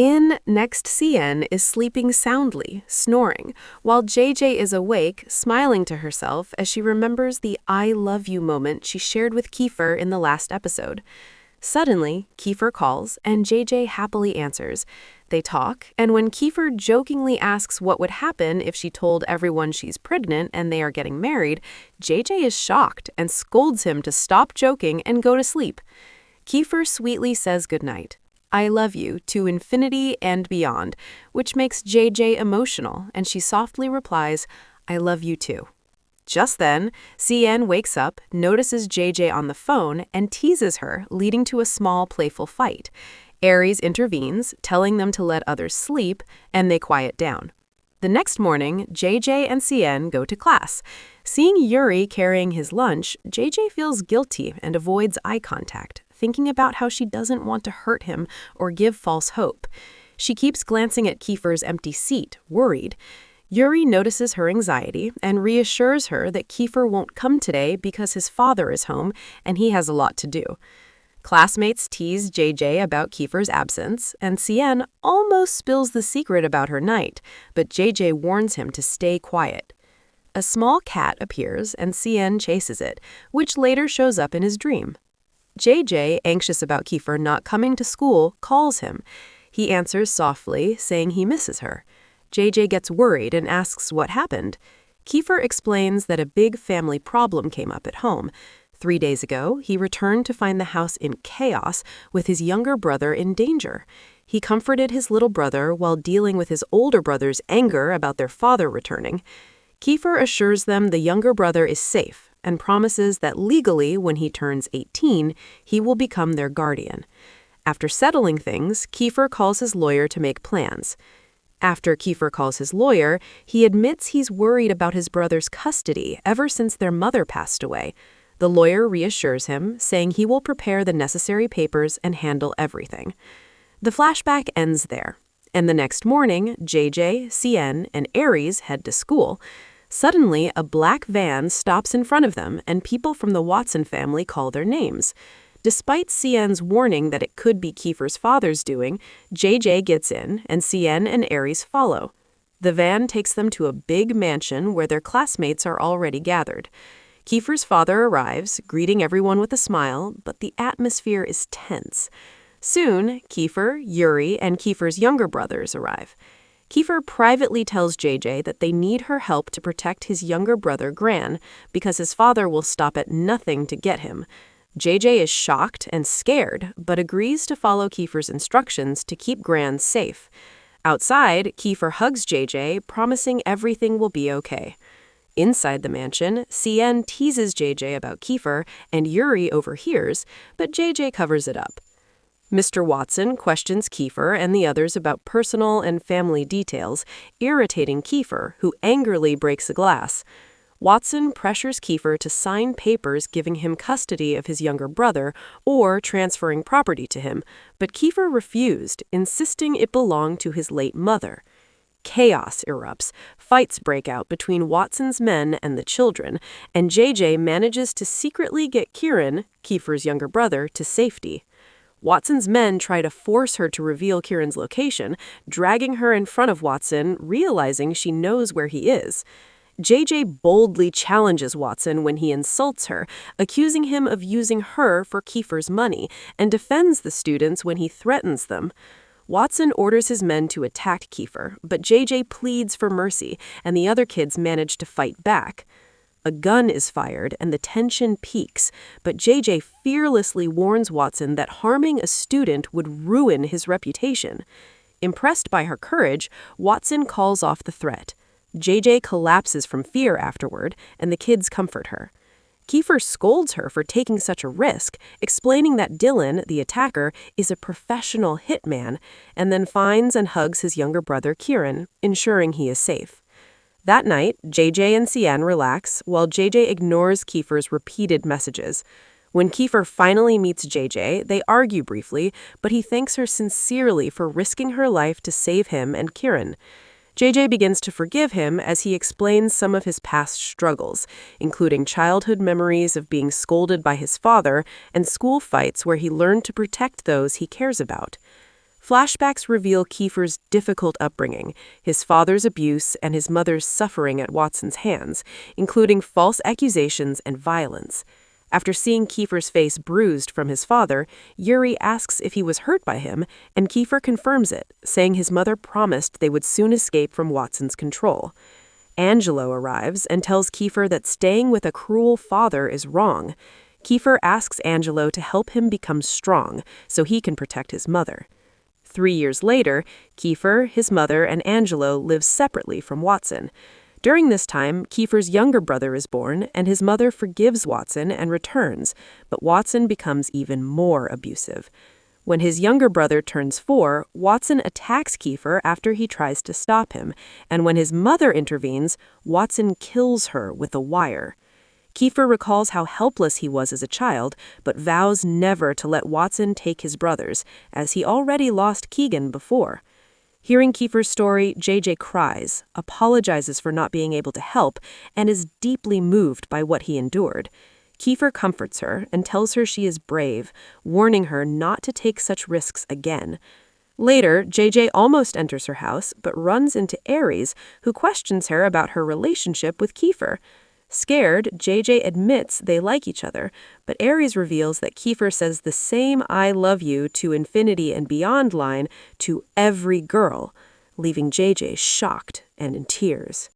Next, CN is sleeping soundly, snoring, while JJ is awake, smiling to herself as she remembers the I love you moment she shared with Kiefer in the last episode. Suddenly, Kiefer calls, and JJ happily answers. They talk, and when Kiefer jokingly asks what would happen if she told everyone she's pregnant and they are getting married, JJ is shocked and scolds him to stop joking and go to sleep. Kiefer sweetly says goodnight. I love you to infinity and beyond, which makes JJ emotional, and she softly replies, I love you too. Just then, CN wakes up, notices JJ on the phone, and teases her, leading to a small, playful fight. Aries intervenes, telling them to let others sleep, and they quiet down. The next morning, JJ and CN go to class. Seeing Yuri carrying his lunch, JJ feels guilty and avoids eye contact, thinking about how she doesn't want to hurt him or give false hope. She keeps glancing at Kiefer's empty seat, worried. Yuri notices her anxiety and reassures her that Kiefer won't come today because his father is home and he has a lot to do. Classmates tease JJ about Kiefer's absence, and CN almost spills the secret about her night, but JJ warns him to stay quiet. A small cat appears and CN chases it, which later shows up in his dream. JJ, anxious about Kiefer not coming to school, calls him. He answers softly, saying he misses her. JJ gets worried and asks what happened. Kiefer explains that a big family problem came up at home. 3 days ago, he returned to find the house in chaos with his younger brother in danger. He comforted his little brother while dealing with his older brother's anger about their father returning. Kiefer assures them the younger brother is safe and promises that legally, when he turns 18, he will become their guardian. After settling things, Kiefer calls his lawyer to make plans. After Kiefer calls his lawyer, he admits he's worried about his brother's custody ever since their mother passed away. The lawyer reassures him, saying he will prepare the necessary papers and handle everything. The flashback ends there, and the next morning, JJ, CN, and Aries head to school. Suddenly, a black van stops in front of them, and people from the Watson family call their names. Despite CN's warning that it could be Kiefer's father's doing, JJ gets in, and CN and Aries follow. The van takes them to a big mansion where their classmates are already gathered. Kiefer's father arrives, greeting everyone with a smile, but the atmosphere is tense. Soon, Kiefer, Yuri, and Kiefer's younger brothers arrive. Kiefer privately tells JJ that they need her help to protect his younger brother, Gran, because his father will stop at nothing to get him. JJ is shocked and scared, but agrees to follow Kiefer's instructions to keep Gran safe. Outside, Kiefer hugs JJ, promising everything will be okay. Inside the mansion, CN teases JJ about Kiefer, and Yuri overhears, but JJ covers it up. Mr. Watson questions Kiefer and the others about personal and family details, irritating Kiefer, who angrily breaks a glass. Watson pressures Kiefer to sign papers giving him custody of his younger brother or transferring property to him, but Kiefer refused, insisting it belonged to his late mother. Chaos erupts, fights break out between Watson's men and the children, and JJ manages to secretly get Kieran, Kiefer's younger brother, to safety. Watson's men try to force her to reveal Kieran's location, dragging her in front of Watson, realizing she knows where he is. JJ boldly challenges Watson when he insults her, accusing him of using her for Kiefer's money, and defends the students when he threatens them. Watson orders his men to attack Kiefer, but JJ pleads for mercy, and the other kids manage to fight back. A gun is fired, and the tension peaks, but JJ fearlessly warns Watson that harming a student would ruin his reputation. Impressed by her courage, Watson calls off the threat. JJ collapses from fear afterward, and the kids comfort her. Kiefer scolds her for taking such a risk, explaining that Dylan, the attacker, is a professional hitman, and then finds and hugs his younger brother Kieran, ensuring he is safe. That night, JJ and CN relax, while JJ ignores Kiefer's repeated messages. When Kiefer finally meets JJ, they argue briefly, but he thanks her sincerely for risking her life to save him and Kieran. JJ begins to forgive him as he explains some of his past struggles, including childhood memories of being scolded by his father and school fights where he learned to protect those he cares about. Flashbacks reveal Kiefer's difficult upbringing, his father's abuse, and his mother's suffering at Watson's hands, including false accusations and violence. After seeing Kiefer's face bruised from his father, Yuri asks if he was hurt by him, and Kiefer confirms it, saying his mother promised they would soon escape from Watson's control. Angelo arrives and tells Kiefer that staying with a cruel father is wrong. Kiefer asks Angelo to help him become strong so he can protect his mother. 3 years later, Kiefer, his mother, and Angelo live separately from Watson. During this time, Kiefer's younger brother is born, and his mother forgives Watson and returns, but Watson becomes even more abusive. When his younger brother turns 4, Watson attacks Kiefer after he tries to stop him, and when his mother intervenes, Watson kills her with a wire. Kiefer recalls how helpless he was as a child, but vows never to let Watson take his brothers, as he already lost Keegan before. Hearing Kiefer's story, JJ cries, apologizes for not being able to help, and is deeply moved by what he endured. Kiefer comforts her and tells her she is brave, warning her not to take such risks again. Later, JJ almost enters her house, but runs into Aries, who questions her about her relationship with Kiefer. Scared, JJ admits they like each other, but Aries reveals that Kiefer says the same "I love you" to infinity and beyond line to every girl, leaving JJ shocked and in tears.